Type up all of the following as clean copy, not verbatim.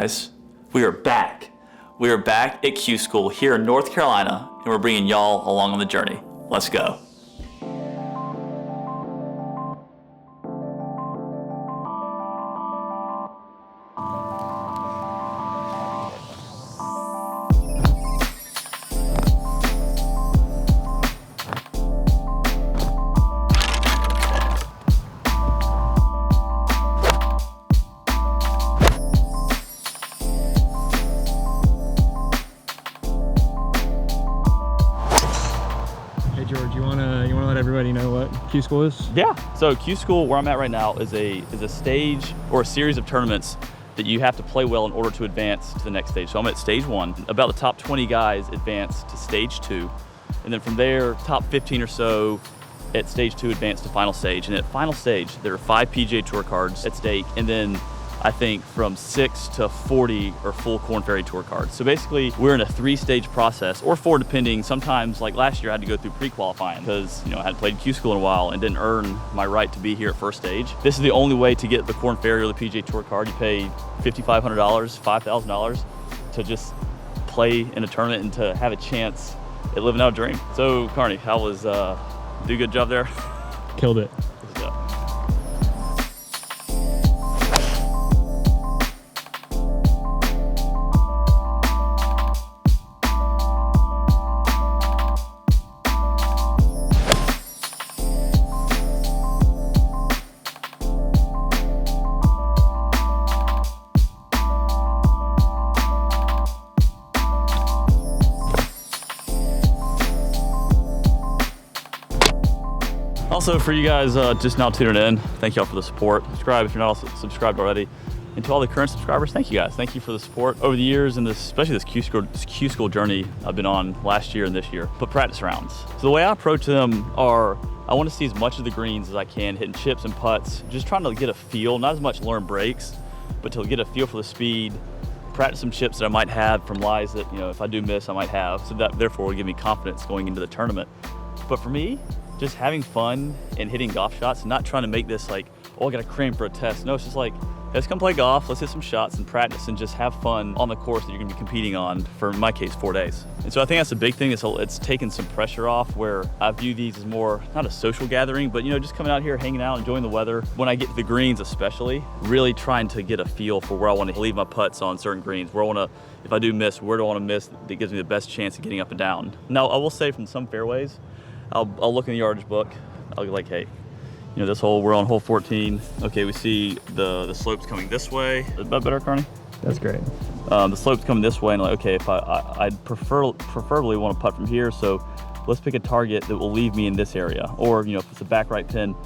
guys. We are back. We are back at Q School here in North Carolina, and we're bringing y'all along on the journey. Let's go. George, you wanna let everybody know what Q School is? Yeah. So Q School, where I'm at right now, is a stage or a series of tournaments that you have to play well in order to advance to the next stage. So I'm at stage 1. About the top 20 guys advance to stage 2, and then from there, top 15 or so at stage 2 advance to final stage. And at final stage, there are 5 PGA Tour cards at stake, and then I think from 6 to 40 are full Korn Ferry Tour cards. So basically, we're in a 3-stage process, or 4 depending. Sometimes, like last year, I had to go through pre-qualifying because I hadn't played Q School in a while and didn't earn my right to be here at first stage. This is the only way to get the Korn Ferry or the PGA Tour card. You pay $5,500, $5,000 to just play in a tournament and to have a chance at living out a dream. So, Carney, how was, do a good job there? Killed it. Let's go. Also, for you guys just now tuning in, thank y'all for the support. Subscribe if you're not subscribed already. And to all the current subscribers, thank you guys. Thank you for the support over the years, and especially this Q School journey I've been on last year and this year. But practice rounds. So the way I approach them are, I want to see as much of the greens as I can, hitting chips and putts, just trying to get a feel, not as much learn breaks, but to get a feel for the speed, practice some chips that I might have from lies that, if I do miss, I might have. So that therefore will give me confidence going into the tournament. But for me, just having fun and hitting golf shots, and not trying to make this like, oh, I gotta cram for a test. No, it's just like, let's come play golf, let's hit some shots and practice and just have fun on the course that you're gonna be competing on for, in my case, 4 days. And so I think that's a big thing. It's taken some pressure off, where I view these as more, not a social gathering, but just coming out here, hanging out, enjoying the weather. When I get to the greens especially, really trying to get a feel for where I wanna leave my putts on certain greens, where I wanna, if I do miss, where do I wanna miss that gives me the best chance of getting up and down. Now, I will say from some fairways, I'll look in the yardage book. I'll be like, hey, this hole, we're on hole 14. Okay, we see the slopes coming this way. Is that better, Carney? That's great. The slope's coming this way, and like, okay, if I'd preferably want to putt from here, so let's pick a target that will leave me in this area. Or, if it's a back right pin,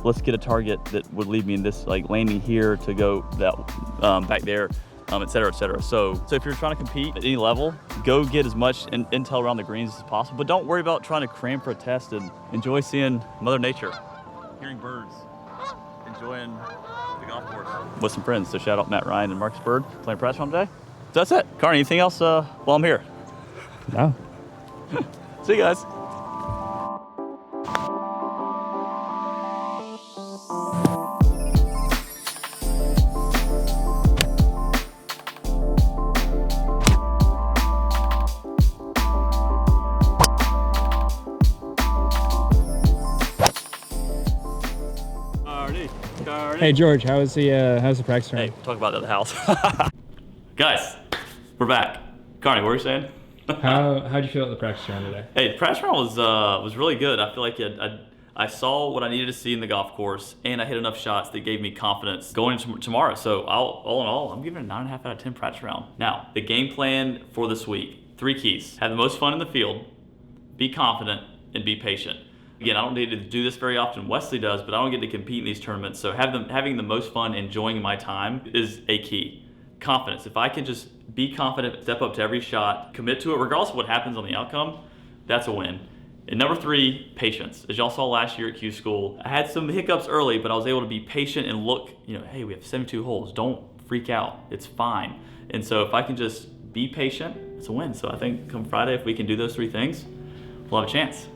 let's get a target that would leave me in this, like landing here to go that back there. Et cetera, et cetera. So if you're trying to compete at any level, go get as much intel around the greens as possible, but don't worry about trying to cram for a test, and enjoy seeing Mother Nature, hearing birds, enjoying the golf course with some friends. So shout out Matt Ryan and Marcus Bird playing practice round today. So that's it. Carney, anything else while I'm here? No. See you guys. Hey George, how's the practice round? Hey, talk about that at the house. Guys, we're back. Carney, what were you saying? How'd you feel about the practice round today? Hey, the practice round was really good. I feel like I saw what I needed to see in the golf course, and I hit enough shots that gave me confidence going into tomorrow. So all in all, I'm giving it a 9.5 out of 10 practice round. Now, the game plan for this week, 3 keys. Have the most fun in the field, be confident, and be patient. Again, I don't need to do this very often. Wesley does, but I don't get to compete in these tournaments. So having the most fun, enjoying my time is a key. Confidence. If I can just be confident, step up to every shot, commit to it, regardless of what happens on the outcome, that's a win. And number 3, patience. As y'all saw last year at Q School, I had some hiccups early, but I was able to be patient and look, hey, we have 72 holes. Don't freak out. It's fine. And so if I can just be patient, it's a win. So I think come Friday, if we can do those 3 things, we'll have a chance.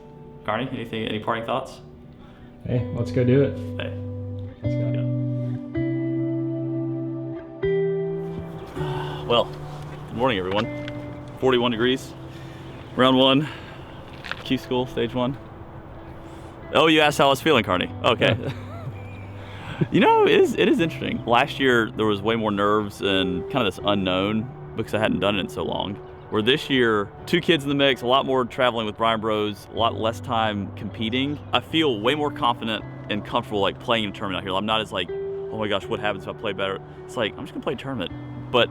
Carney, any parting thoughts? Hey, let's go do it. Hey. Let's go. Yeah. Well, good morning everyone. 41 degrees, round one, Q school, stage one. Oh, you asked how I was feeling, Carney. Okay. Yeah. You know, it is interesting. Last year, there was way more nerves and kind of this unknown because I hadn't done it in so long. Where this year, 2 kids in the mix, a lot more traveling with Bryan Bros, a lot less time competing. I feel way more confident and comfortable like playing in a tournament out here. I'm not as like, oh my gosh, what happens if I play better? It's like, I'm just gonna play a tournament. But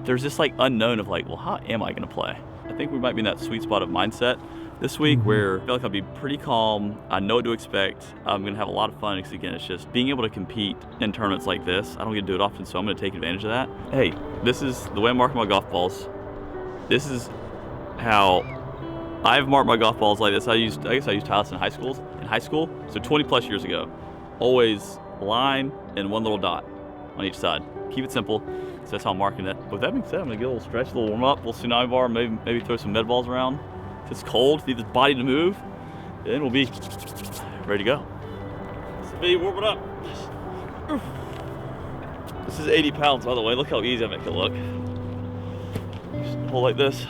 there's this like unknown of like, well, how am I gonna play? I think we might be in that sweet spot of mindset this week where I feel like I'll be pretty calm. I know what to expect. I'm gonna have a lot of fun because again, it's just being able to compete in tournaments like this. I don't get to do it often, so I'm gonna take advantage of that. Hey, this is the way I'm marking my golf balls. This is how I've marked my golf balls like this. I guess I used Tiles in high school, so 20 plus years ago. Always a line and one little dot on each side. Keep it simple. So that's how I'm marking it. With that being said, I'm gonna get a little stretch, a little warm up, a little tsunami bar, maybe throw some med balls around. If it's cold, need this body to move, then we'll be ready to go. This is me warming up. This is 80 pounds, by the way. Look how easy I make it look. Just hold like this,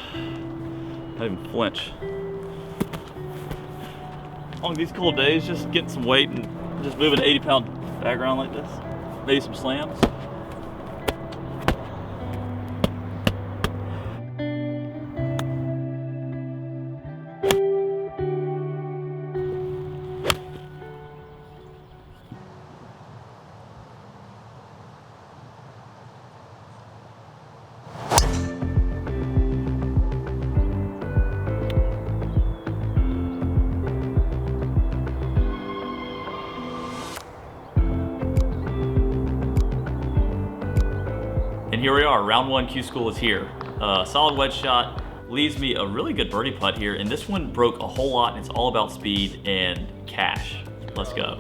not even flinch. On these cold days, just getting some weight and just moving an 80-pound bag around like this. Maybe some slams. And here we are, round one Q School is here. Solid wedge shot, leaves me a really good birdie putt here, and this one broke a whole lot, and it's all about speed and cash. Let's go.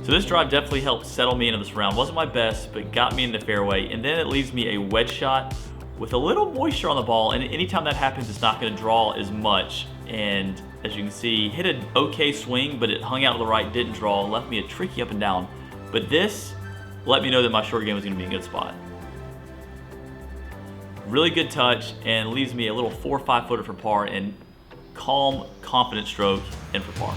So this drive definitely helped settle me into this round. Wasn't my best, but got me in the fairway, and then it leaves me a wedge shot with a little moisture on the ball, and anytime that happens, it's not gonna draw as much. And as you can see, hit an okay swing, but it hung out to the right, didn't draw, left me a tricky up and down. But this let me know that my short game was gonna be in a good spot. Really good touch, and leaves me a little 4 or 5 footer for par, and calm, confident stroke in for par.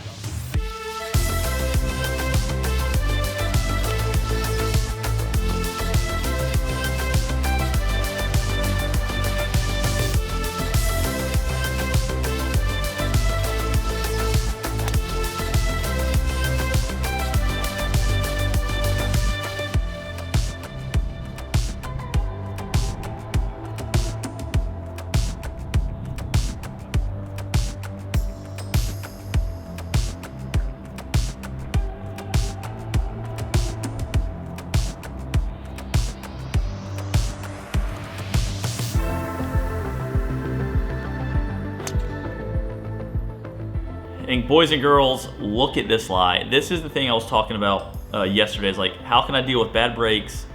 And boys and girls, look at this lie. This is the thing I was talking about yesterday. Is like, how can I deal with bad breaks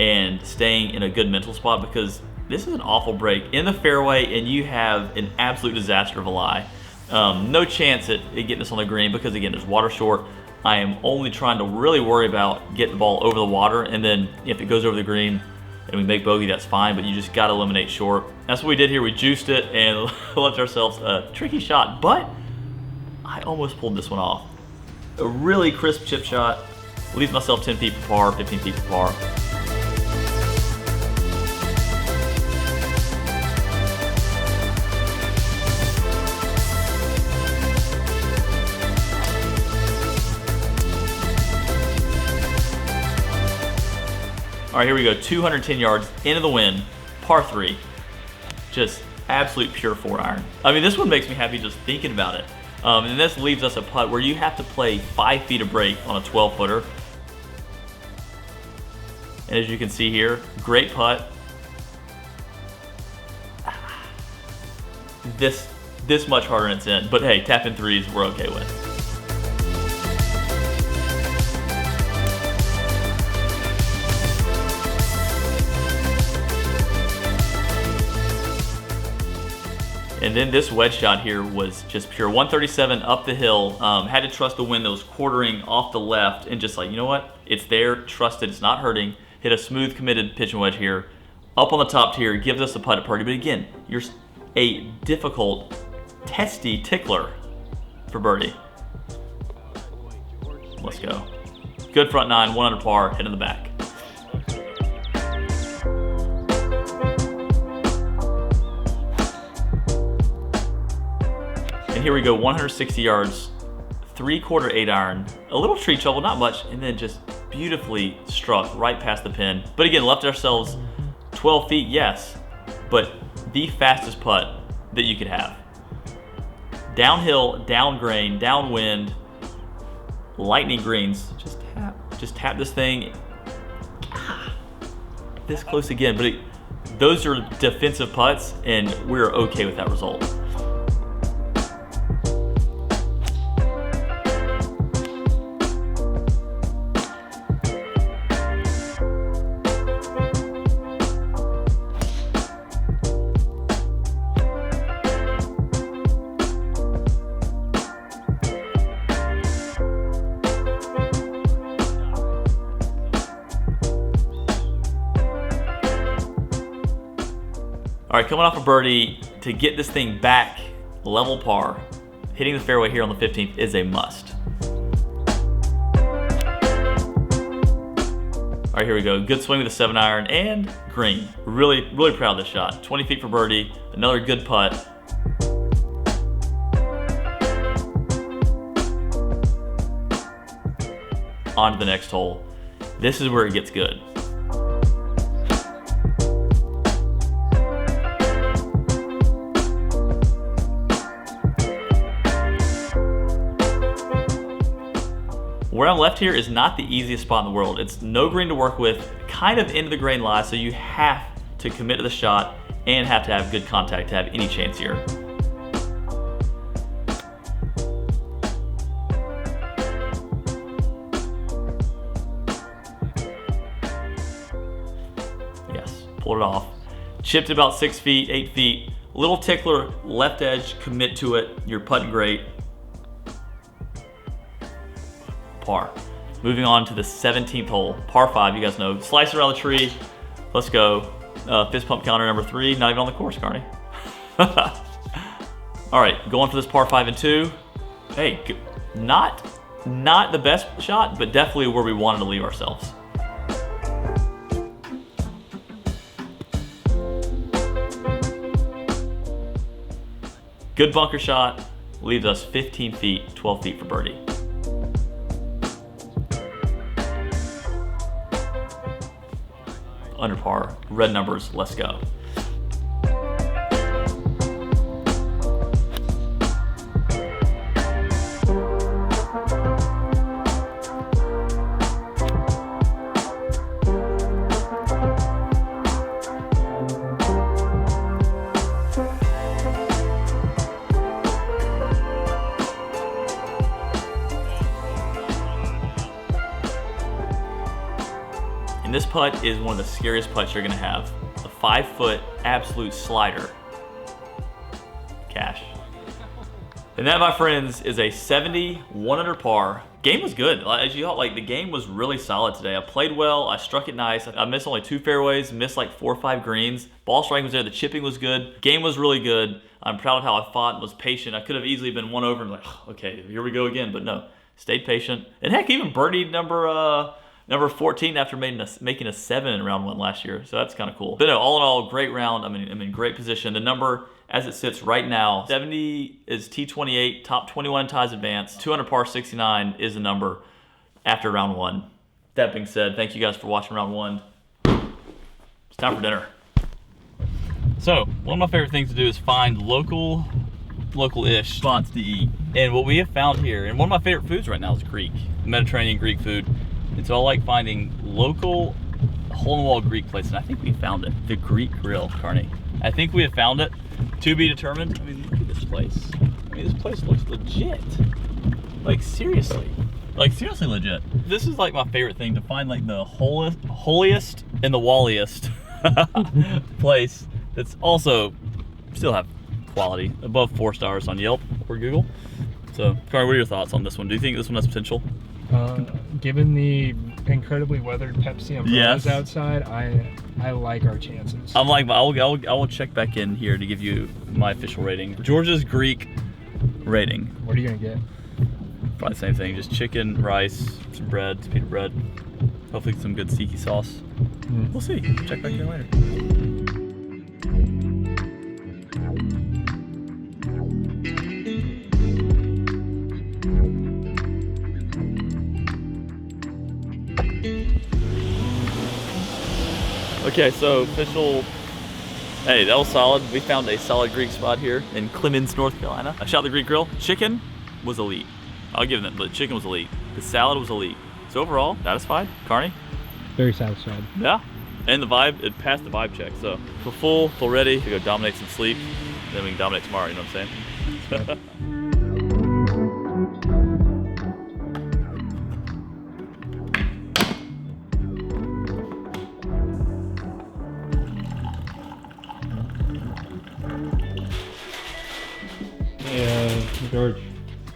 and staying in a good mental spot? Because this is an awful break in the fairway, and you have an absolute disaster of a lie. No chance at getting this on the green because again, there's water short. I am only trying to really worry about getting the ball over the water, and then if it goes over the green and we make bogey, that's fine, but you just gotta eliminate short. That's what we did here. We juiced it and left ourselves a tricky shot, but I almost pulled this one off. A really crisp chip shot, leaves myself 10 feet for par, 15 feet for par. All right, here we go, 210 yards into the wind, par 3. Just absolute pure 4-iron. I mean, this one makes me happy just thinking about it. And this leaves us a putt where you have to play 5 feet of break on a 12-footer. And as you can see here, great putt. This much harder than it's in, but hey, tapping threes we're okay with. and then this wedge shot here was just pure. 137 up the hill. Had to trust the wind that was quartering off the left, and just like, you know what? It's there, trust it, it's not hurting. Hit a smooth, committed pitch and wedge here. Up on the top tier, gives us a putt at birdie. But again, you're a difficult, testy tickler for birdie. Let's go. Good front nine, 1 under par, head in the back. And here we go, 160 yards, 3/4 8-iron, a little tree trouble, not much, and then just beautifully struck right past the pin. But again, left ourselves 12 feet, yes, but the fastest putt that you could have. Downhill, down grain, downwind, lightning greens. Just tap this thing. This close again, but those are defensive putts, and we're okay with that result. All right, coming off a birdie, to get this thing back level par, hitting the fairway here on the 15th is a must. All right, here we go. Good swing with a 7-iron and green. Really, really proud of this shot. 20 feet for birdie, another good putt. On to the next hole. This is where it gets good. Where I'm left here is not the easiest spot in the world. It's no green to work with, kind of into the grain lie, so you have to commit to the shot and have to have good contact to have any chance here. Yes, pulled it off. Chipped about 6 feet, 8 feet. Little tickler, left edge, commit to it. You're putting great. Par. Moving on to the 17th hole, par 5, you guys know. Slice around the tree. Let's go. Fist pump counter number 3, not even on the course, Carney. All right, going for this par 5 and 2. Hey, not the best shot, but definitely where we wanted to leave ourselves. Good bunker shot, leaves us 15 feet, 12 feet for birdie. Under par, red numbers, let's go. And this putt is one of the scariest putts you're gonna have. A 5-foot absolute slider. Cash. And that, my friends, is a 71 under par. Game was good. As you thought, like, the game was really solid today. I played well, I struck it nice. I missed only 2 fairways, missed like 4 or 5 greens. Ball striking was there, the chipping was good. Game was really good. I'm proud of how I fought and was patient. I could have easily been one over and like, okay, here we go again, but no, stayed patient. And heck, even birdied number 14 after making a 7 in round 1 last year. So that's kind of cool. But no, all in all, great round. I'm in great position. The number as it sits right now, 70 is T28, top 21 ties advance. 200 par 69 is the number after round 1. That being said, thank you guys for watching round 1. It's time for dinner. So one of my favorite things to do is find local-ish spots to eat. And what we have found here, and one of my favorite foods right now is Greek, Mediterranean Greek food. And so I like finding local hole-in-the-wall Greek places, and I think we found it. The Greek Grill, Carney. I think we have found it. To be determined. I mean, look at this place. I mean, this place looks legit. Like, seriously. Like, seriously legit. This is like my favorite thing, to find like the holiest and the walliest place that's also still have quality, above 4 stars on Yelp or Google. So, Carter, what are your thoughts on this one? Do you think this one has potential? Given the incredibly weathered Pepsi umbrellas outside, I like our chances. I'm like, I will check back in here to give you my official rating. Georgia's Greek rating. What are you gonna get? Probably the same thing, just chicken, rice, some bread, some pita bread, hopefully some good tzatziki sauce. We'll see. Check back in later. Okay, so official. Hey, that was solid. We found a solid Greek spot here in Clemens, North Carolina. I shot the Greek grill. Chicken was elite. I'll give them that. The chicken was elite. The salad was elite. So overall, satisfied. Carney? Very satisfied. Yeah. And the vibe, it passed the vibe check. So feel ready to go dominate some sleep. Then we can dominate tomorrow, you know what I'm saying? George,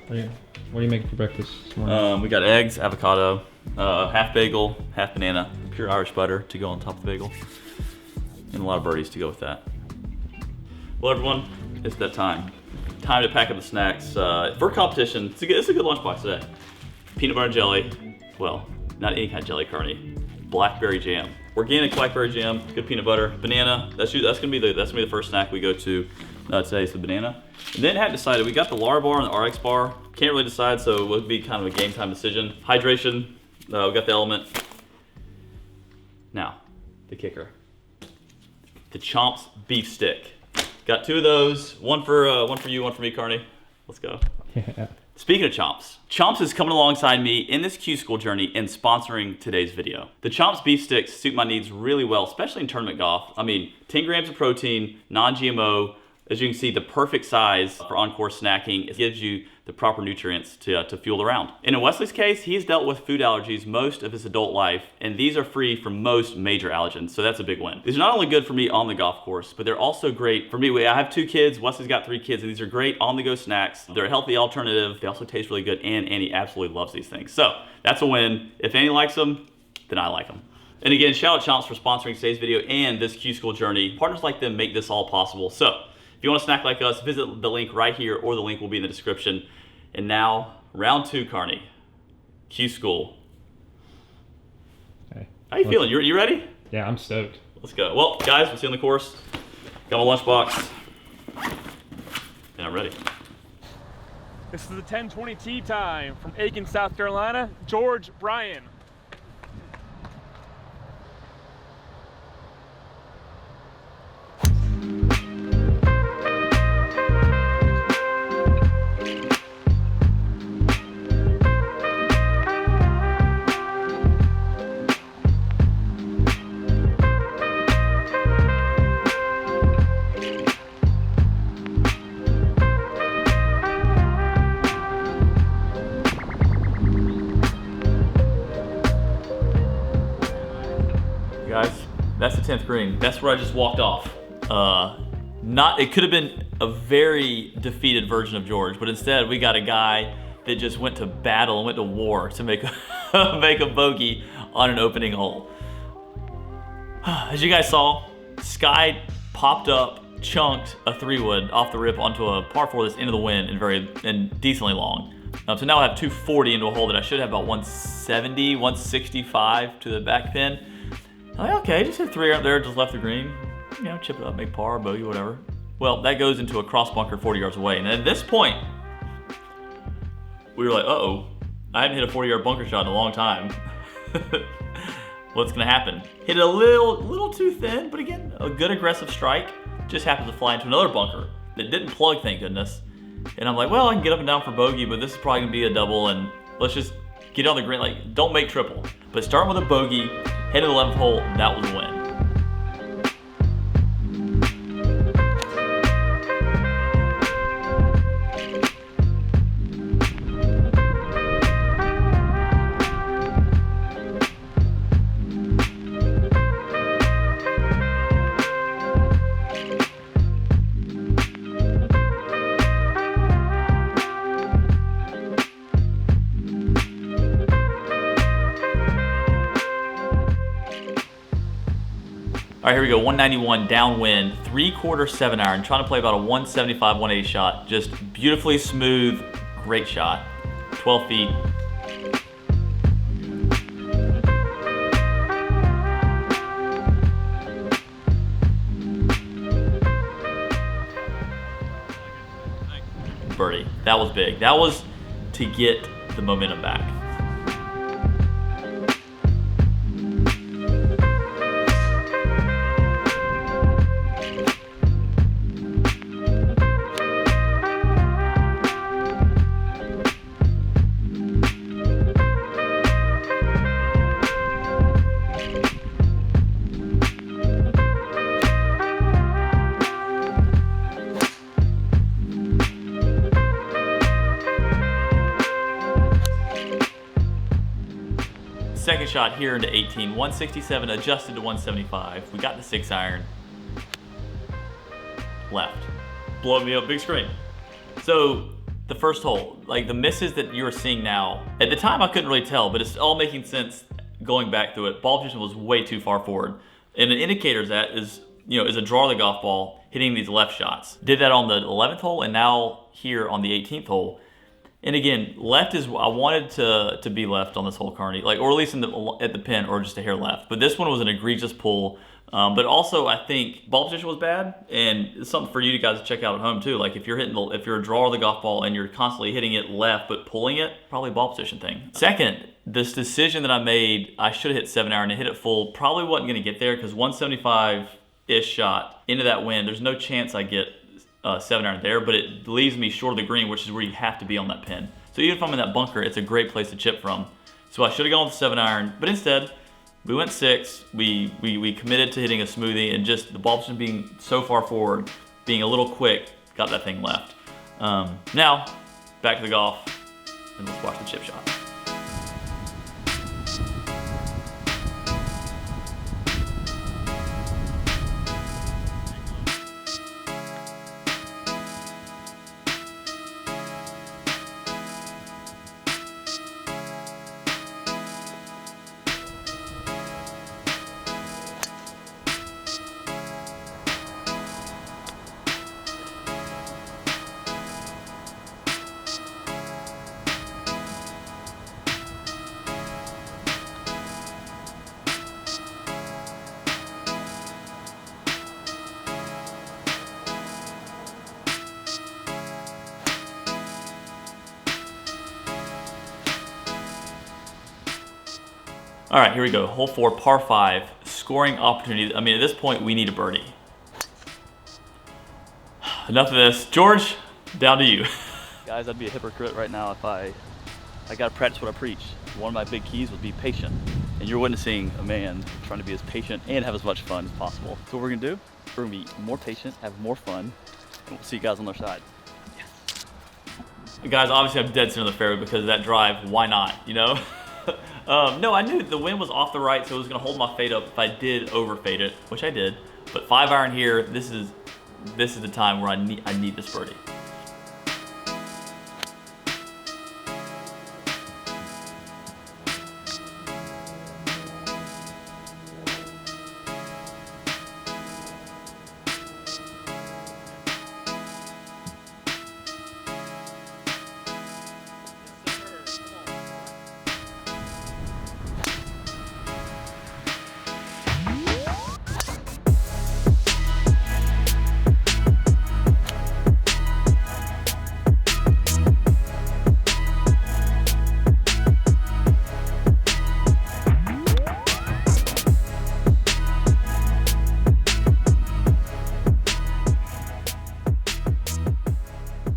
what are you making for breakfast this morning? We got eggs, avocado, half bagel, half banana, pure Irish butter to go on top of the bagel, and a lot of birdies to go with that. Well, everyone, it's that time. Time to pack up the snacks. For competition, it's a good lunchbox today. Peanut butter and jelly. Well, not any kind of jelly, Carney. Blackberry jam. Organic blackberry jam, good peanut butter, banana. That's gonna be the first snack we go to today. Is the banana. And then hadn't decided. We got the Lar bar and the RX bar. Can't really decide, so it would be kind of a game time decision. Hydration. We got the Element. Now, the kicker. The Chomps beef stick. Got 2 of those. One for you, one for me, Carney. Let's go. Yeah. Speaking of Chomps, Chomps is coming alongside me in this Q School journey and sponsoring today's video. The Chomps beef sticks suit my needs really well, especially in tournament golf. I mean, 10 grams of protein, non-GMO. As you can see, the perfect size for on-course snacking. It gives you the proper nutrients to fuel the round. And in Wesley's case, he's dealt with food allergies most of his adult life, and these are free from most major allergens, so that's a big win. These are not only good for me on the golf course, but they're also great for me. I have 2 kids, Wesley's got 3 kids, and these are great on-the-go snacks. They're a healthy alternative. They also taste really good, and Annie absolutely loves these things. So that's a win. If Annie likes them, then I like them. And again, shout out Chomps for sponsoring today's video and this Q School journey. Partners like them make this all possible. So if you want to snack like us, visit the link right here, or the link will be in the description. And now, round 2, Carney. Q School. Hey, how you feeling? You ready? Yeah, I'm stoked. Let's go. Well, guys, we'll see you on the course. Got my lunchbox. And I'm ready. This is the 10:20 tee time from Aiken, South Carolina. George Bryan. Guys, that's the 10th green. That's where I just walked off. It could have been a very defeated version of George, but instead we got a guy that just went to battle and went to war to make a bogey on an opening hole. As you guys saw, Sky popped up, chunked a 3-wood off the rip onto a par 4 that's into the wind and decently long. So now I have 240 into a hole that I should have about 170, 165 to the back pin. I'm like, okay, just hit 3 out there, just left the green. You know, chip it up, make par, bogey, whatever. Well, that goes into a cross bunker 40 yards away. And at this point, we were like, uh-oh, I haven't hit a 40-yard bunker shot in a long time. What's gonna happen? Hit it a little too thin, but again, a good aggressive strike. Just happens to fly into another bunker that didn't plug, thank goodness. And I'm like, well, I can get up and down for bogey, but this is probably gonna be a double, and let's just get on the green. Like, don't make triple. But start with a bogey, hit the 11th hole, that was a win. All right, here we go. 191 downwind, 3/4 7-iron. Trying to play about a 175, 180 shot. Just beautifully smooth, great shot. 12 feet. Birdie. That was big. That was to get the momentum back. Second shot here into 18, 167 adjusted to 175. We got the 6-iron. Left. Blowing me up big screen. So the first hole, like the misses that you're seeing now, at the time I couldn't really tell, but it's all making sense going back through it. Ball position was way too far forward. And an indicator of that is, is a draw of the golf ball hitting these left shots. Did that on the 11th hole and now here on the 18th hole. And again, left is, I wanted to be left on this hole, Carney, like, or at least at the pin, or just a hair left. But this one was an egregious pull. But also, I think ball position was bad, and it's something for you guys to check out at home too. Like if you're if you're a drawer of the golf ball and you're constantly hitting it left but pulling it, probably a ball position thing. Second, this decision that I made, I should have hit 7-iron and hit it full. Probably wasn't going to get there because 175-ish shot into that wind. There's no chance I get 7-iron there, but it leaves me short of the green, which is where you have to be on that pin. So even if I'm in that bunker, it's a great place to chip from. So I should have gone with the 7-iron, but instead, we went 6. We committed to hitting a smoothie, and just the ball position being so far forward, being a little quick, got that thing left. Now, back to the golf, and let's watch the chip shot. All right, here we go. Hole 4, par 5, scoring opportunity. I mean, at this point, we need a birdie. Enough of this. George, down to you. Guys, I'd be a hypocrite right now if I got to practice what I preach. One of my big keys would be patient. And you're witnessing a man trying to be as patient and have as much fun as possible. So what we're gonna do, we're gonna be more patient, have more fun, and we'll see you guys on the other side. Guys, obviously I'm dead center of the fairway because of that drive. Why not, No, I knew the wind was off the right, so it was going to hold my fade up if I did overfade it, which I did. But 5-iron here, this is the time where I need this birdie.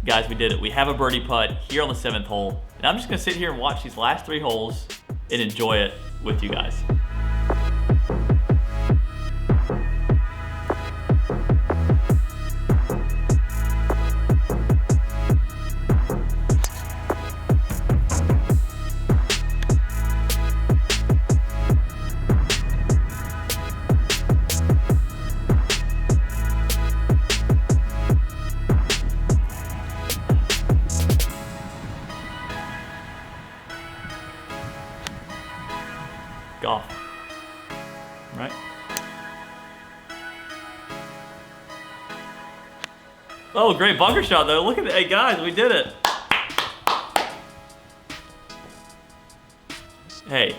Guys, we did it. We have a birdie putt here on the 7th hole. And I'm just gonna sit here and watch these last 3 holes and enjoy it with you guys. Golf, right? Oh, great bunker shot though. Look at it. Hey guys, we did it. Hey.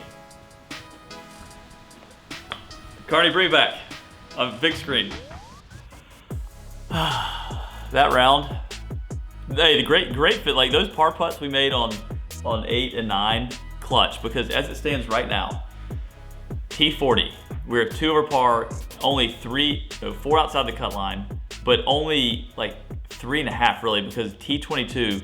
Carney, bring it back on big screen. That round. Hey, the great fit. Like those par putts we made on 8 and 9, clutch. Because as it stands right now, T40, we're 2 over par, only 4 outside the cut line, but only like 3.5 really, because T22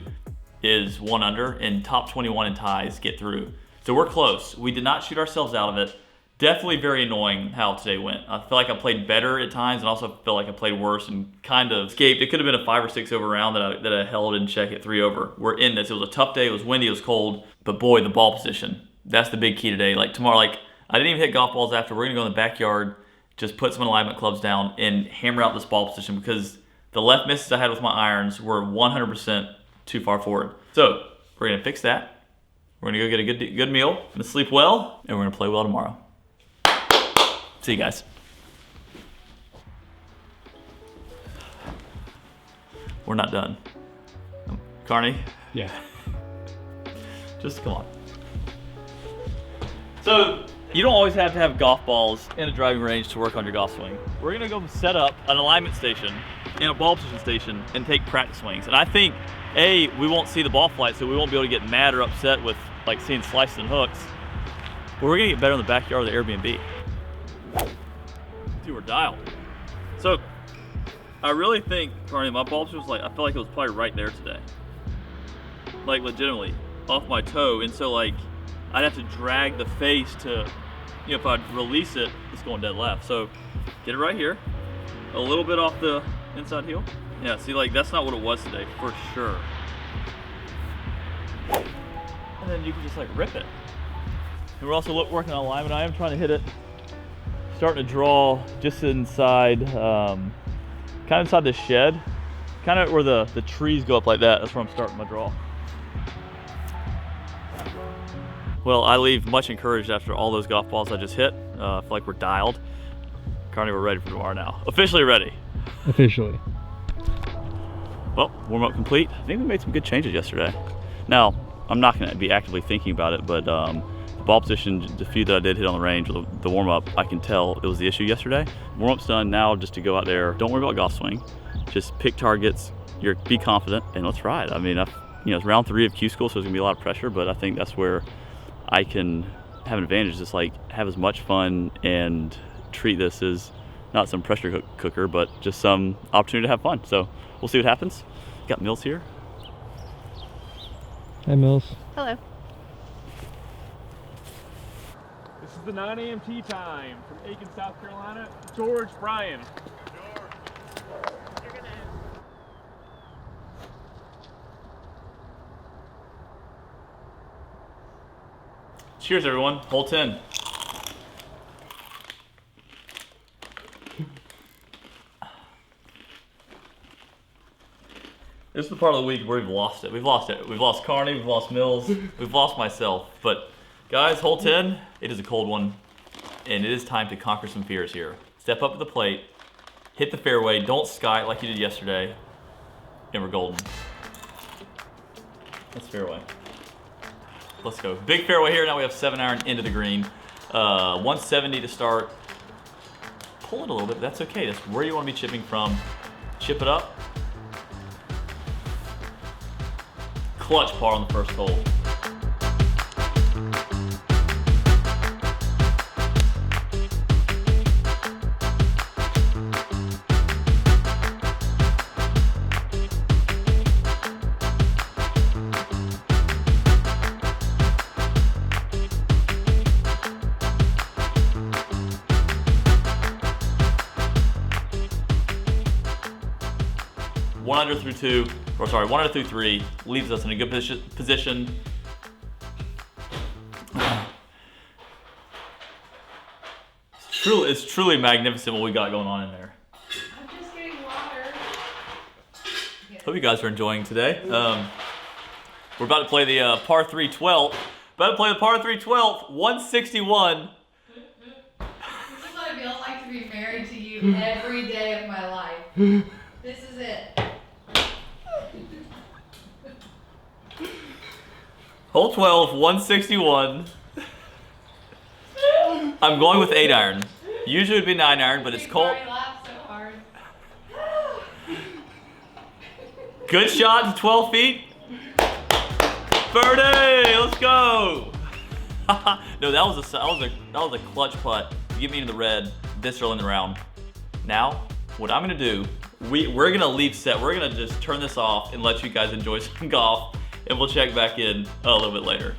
is 1 under and top 21 in ties get through. So we're close. We did not shoot ourselves out of it. Definitely very annoying how today went. I feel like I played better at times and also feel like I played worse and kind of escaped. It could have been a 5 or 6 over round that I held in check at 3 over. We're in this. It was a tough day. It was windy. It was cold. But boy, the ball position. That's the big key today. Like tomorrow, like I didn't even hit golf balls after. We're going to go in the backyard, just put some alignment clubs down and hammer out this ball position because the left misses I had with my irons were 100% too far forward. So we're going to fix that. We're gonna go get a good meal, I'm gonna sleep well, and we're gonna play well tomorrow. See you guys. We're not done. Carney? Yeah. Just come on. So, you don't always have to have golf balls in a driving range to work on your golf swing. We're gonna go set up an alignment station and a ball position station and take practice swings. And I think, A, we won't see the ball flight, so we won't be able to get mad or upset with like seeing slices and hooks. But we're gonna get better in the backyard of the Airbnb. Dude, we're dialed. So, I really think, Carney, my ball position was like, I feel like it was probably right there today. Like legitimately, off my toe. And so like, I'd have to drag the face to, you know, if I'd release it, it's going dead left. So, get it right here. A little bit off the inside heel. Yeah, see, like that's not what it was today, for sure. And then you can just like rip it. And we're also working on alignment. I am trying to hit it, starting to draw just inside, kind of inside the shed, kind of where the trees go up like that. That's where I'm starting my draw. Well, I leave much encouraged after all those golf balls I just hit. I feel like we're dialed. Carney, we're ready for tomorrow now. Officially ready. Officially. Well, warm up complete. I think we made some good changes yesterday. Now, I'm not going to be actively thinking about it, but the ball position, the few that I did hit on the range, the warm up, I can tell it was the issue yesterday. Warm up's done now, just to go out there. Don't worry about golf swing. Just pick targets. Be confident and let's ride. I mean, it's round 3 of Q school, so there's gonna be a lot of pressure, but I think that's where I can have an advantage. Just like have as much fun and treat this as not some pressure cooker, but just some opportunity to have fun. So we'll see what happens. Got Mills here. Hi, Mills. Hello. This is the 9 a.m. tee time from Aiken, South Carolina. George, Bryan. Cheers, everyone. Hole 10. This is the part of the week where we've lost it. We've lost it. We've lost Carney, we've lost Mills, we've lost myself. But guys, hole 10, it is a cold one. And it is time to conquer some fears here. Step up to the plate, hit the fairway, don't sky it like you did yesterday, and we're golden. That's fairway. Let's go. Big fairway here. Now we have 7-iron into the green. 170 to start. Pull it a little bit, but that's okay. That's where you want to be chipping from. Chip it up. Clutch par on the first hole. One under through 2, or sorry, 1 under through 3 leaves us in a good position. It's truly magnificent what we got going on in there. I'm just getting water. Hope you guys are enjoying today. We're about to play the par 3 12th. About to play the par 3 12th, 161. This is what it feels like to be married to you every day of my life. This is it. Hole 12, 161. I'm going with 8 iron. Usually it'd be 9 iron, but it's cold. Bryan laughed so hard. Good shot to 12 feet. Birdie, let's go. No, that was a clutch putt to get me into the red this early in the round. Now, what I'm gonna do, we're gonna leave set. We're gonna just turn this off and let you guys enjoy some golf, and we'll check back in a little bit later.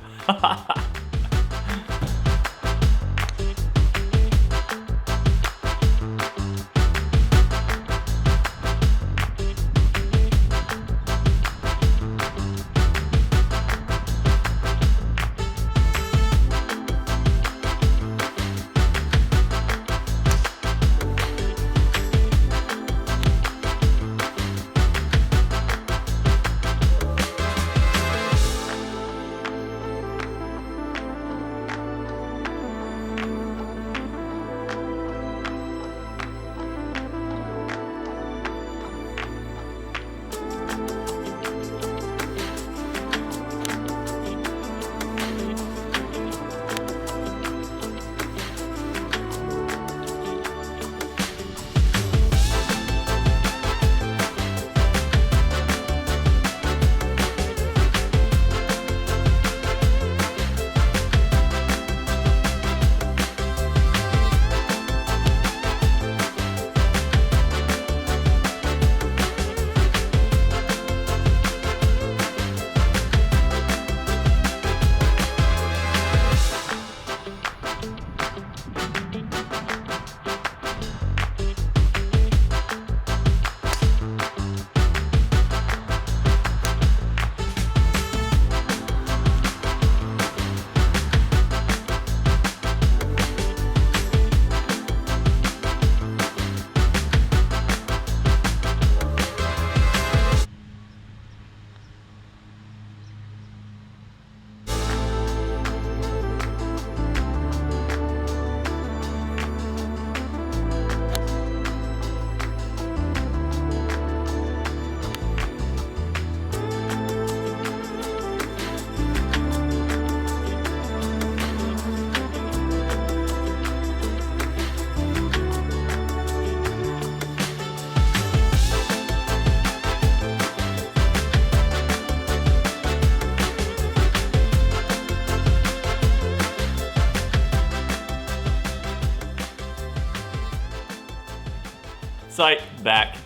Sight back.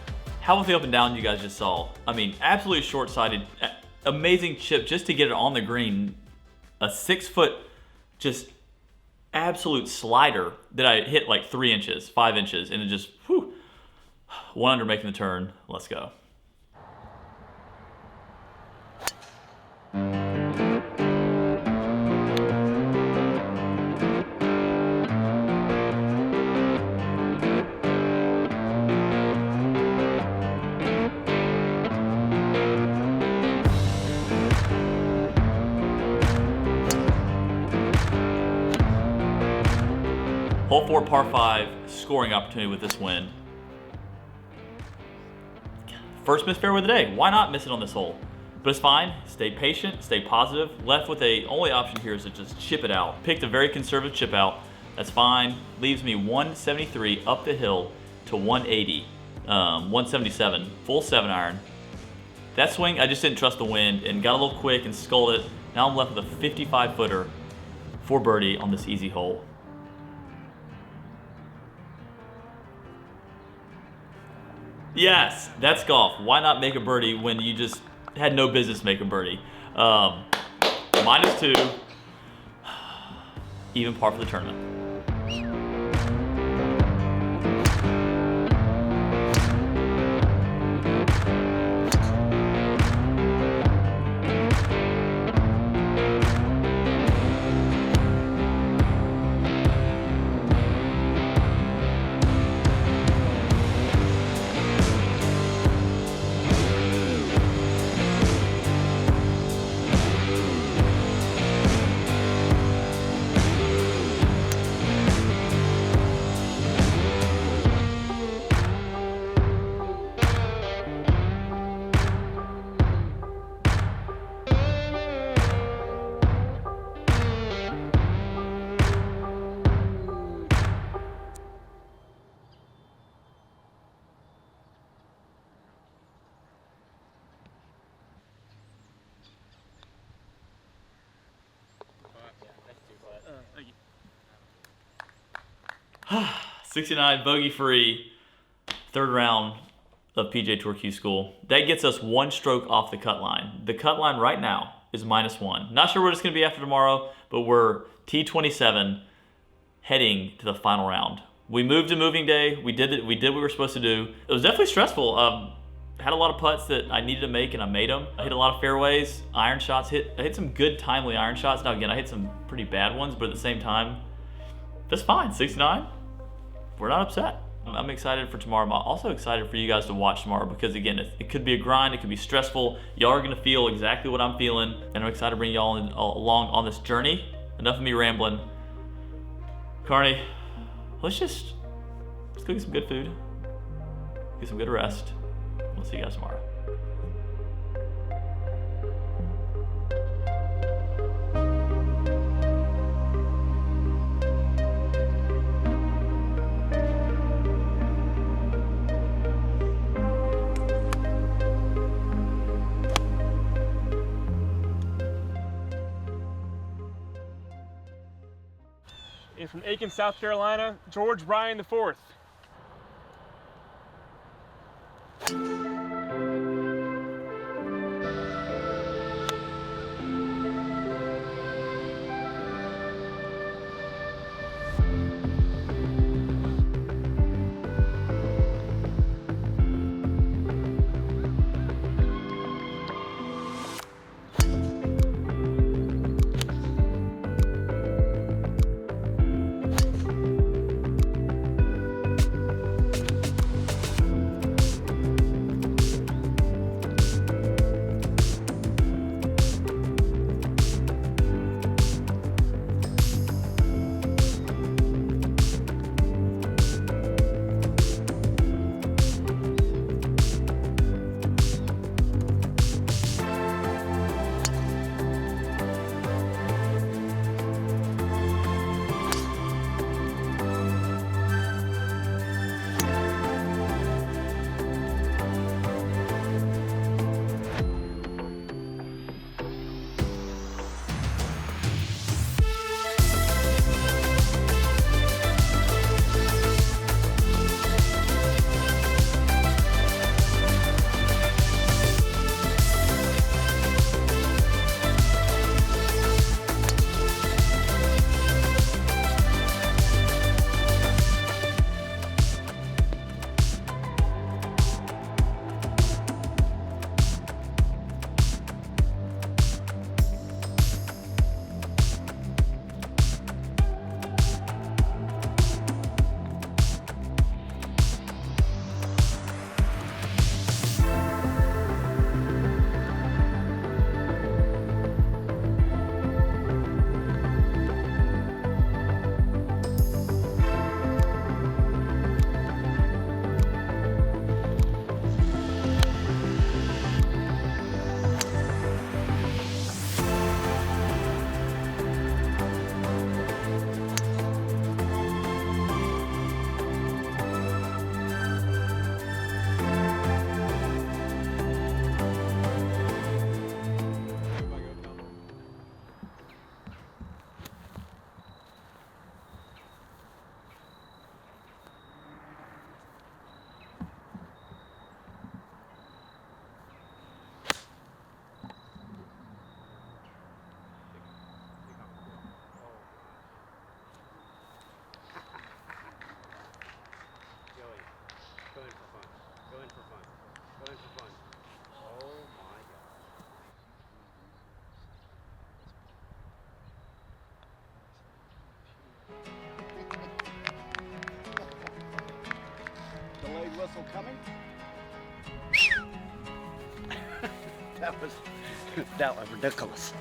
How was the up and down you guys just saw? I mean, absolutely short-sighted. Amazing chip just to get it on the green. A 6-foot, just absolute slider that I hit like 3 inches, 5 inches, and it just, whew. 1 under making the turn. Let's go. Hole 4, par 5, scoring opportunity with this wind. First missed fairway of the day. Why not miss it on this hole? But it's fine. Stay patient, stay positive. Left with a only option here is to just chip it out. Picked a very conservative chip out. That's fine. Leaves me 173 up the hill to 180, 177, full 7 iron. That swing, I just didn't trust the wind and got a little quick and sculled it. Now I'm left with a 55-footer for birdie on this easy hole. Yes, that's golf. Why not make a birdie when you just had no business making birdie? -2, even par for the tournament. 69 bogey free, third round of PGA Tour Q School. That gets us 1 stroke off the cut line. The cut line right now is -1. Not sure what it's going to be after tomorrow, but we're T27 heading to the final round. We moved to moving day. We did what we were supposed to do. It was definitely stressful. Had a lot of putts that I needed to make, and I made them. I hit a lot of fairways, iron shots. I hit some good timely iron shots. Now again, I hit some pretty bad ones, but at the same time, that's fine. 69. We're not upset. I'm excited for tomorrow. I'm also excited for you guys to watch tomorrow because again, it could be a grind, it could be stressful. Y'all are gonna feel exactly what I'm feeling, and I'm excited to bring y'all along on this journey. Enough of me rambling. Carney, let's go get some good food, get some good rest. We'll see you guys tomorrow. And from Aiken, South Carolina, George Bryan IV. Whistle coming. that was ridiculous.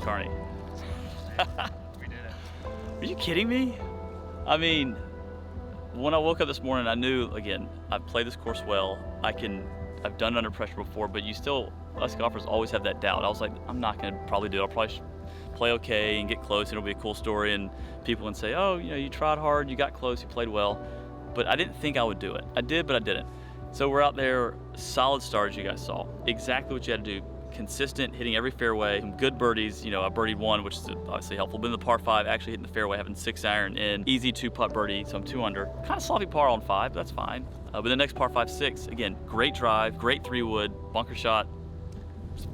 Carney. We did it. Are you kidding me? I mean, when I woke up this morning, I knew, again, I've played this course well. I've done it under pressure before, but us golfers always have that doubt. I was like, I'm not gonna probably do it. I'll probably play okay and get close, and it'll be a cool story, and people can say, oh, you know, you tried hard, you got close, you played well. But I didn't think I would do it. I did, but I didn't. So we're out there, solid start as you guys saw. Exactly what you had to do. Consistent, hitting every fairway, some good birdies. You know, I birdied one, which is obviously helpful. Been in the par 5, actually hitting the fairway, having 6-iron in, easy 2-putt birdie, so I'm 2 under. Kind of sloppy par on 5, that's fine. But the next par 5, 6, again, great drive, great 3-wood, bunker shot,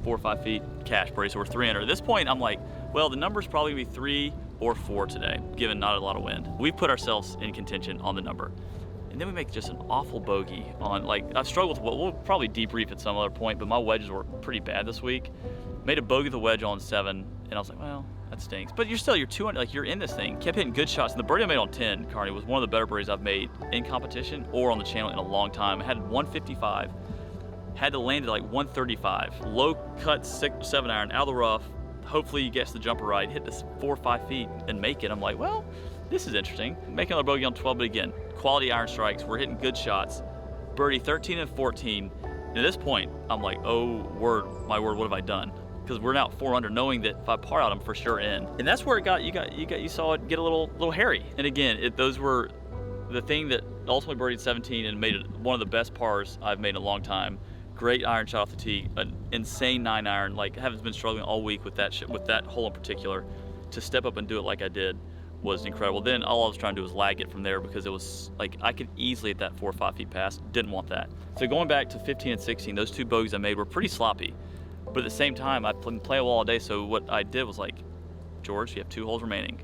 4 or 5 feet, cash birdie, so we're 3 under. At this point, I'm like, well, the number's probably gonna be 3 or 4 today, given not a lot of wind. We've put ourselves in contention on the number. And then we make just an awful bogey on, like, I've struggled with, we'll probably debrief at some other point, but my wedges were pretty bad this week. Made a bogey with a wedge on 7, and I was like, well, that stinks. But you're 200, like, you're in this thing. Kept hitting good shots. And the birdie I made on 10, Carney, was one of the better birdies I've made in competition or on the channel in a long time. I had 155, had to land at like 135. Low cut 7-iron, out of the rough. Hopefully he gets the jumper right, hit this 4 or 5 feet and make it. I'm like, well, this is interesting. Making another bogey on 12, but again, quality iron strikes. We're hitting good shots. Birdie 13 and 14. And at this point, I'm like, oh, my word, what have I done? Because we're now 4 under, knowing that if I par out, I'm for sure in. And that's where you saw it get a little hairy. And again, those were the thing that ultimately birdied 17 and made it one of the best pars I've made in a long time. Great iron shot off the tee, an insane 9-iron. Like, I haven't been struggling all week with that hole in particular. To step up and do it like I did was incredible. Then all I was trying to do was lag it from there, because it was like I could easily hit that 4 or 5 feet past. Didn't want that. So going back to 15 and 16, those 2 bogeys I made were pretty sloppy. But at the same time, I play a wall all day, so what I did was like, George, you have 2 holes remaining.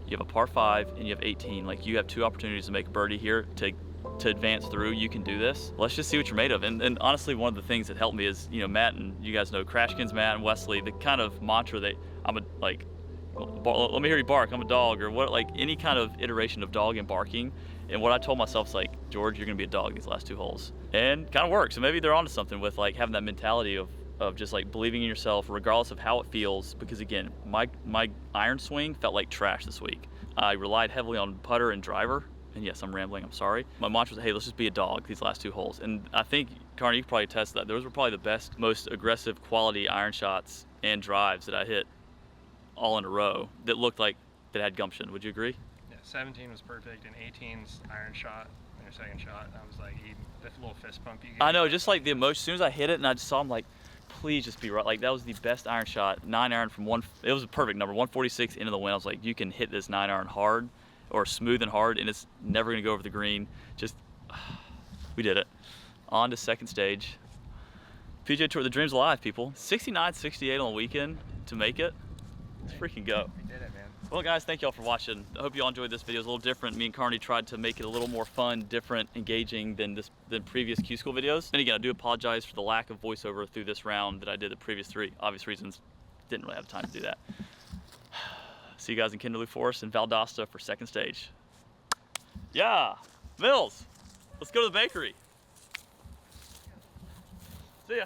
You have a par 5 and you have 18. Like, you have 2 opportunities to make a birdie here to advance through. You can do this. Let's just see what you're made of. And honestly, one of the things that helped me is, you know, Matt, and you guys know Crashkins, Matt and Wesley, the kind of mantra that let me hear you bark, I'm a dog, or what, like any kind of iteration of dog and barking. And what I told myself is like, George, you're gonna be a dog these last 2 holes. And kind of works. So maybe they're onto something with like having that mentality of just like believing in yourself regardless of how it feels. Because again, my iron swing felt like trash this week. I relied heavily on putter and driver. And yes, I'm rambling, I'm sorry. My mantra was, hey, let's just be a dog these last 2 holes. And I think, Carney, you can probably attest to that. Those were probably the best, most aggressive quality iron shots and drives that I hit all in a row that looked like that had gumption. Would you agree? Yeah, 17 was perfect, and 18's iron shot, and your second shot, I was like, that little fist pump you gave. I know, just like the emotion. As soon as I hit it and I just saw him, like, please just be right. Like, that was the best iron shot. 9-iron from it was a perfect number, 146 into the wind. I was like, you can hit this 9-iron hard, or smooth and hard, and it's never gonna go over the green. Just, we did it. On to second stage. PGA Tour, the dream's alive, people. 69, 68 on the weekend to make it. Let's freaking go. We did it, man. Well, guys, thank y'all for watching. I hope you all enjoyed this video. It was a little different. Me and Carney tried to make it a little more fun, different, engaging than previous Q School videos. And again, I do apologize for the lack of voiceover through this round that I did the previous 3. Obvious reasons, didn't really have time to do that. See you guys in Kinderloo Forest and Valdosta for second stage. Yeah, Mills, let's go to the bakery. See ya.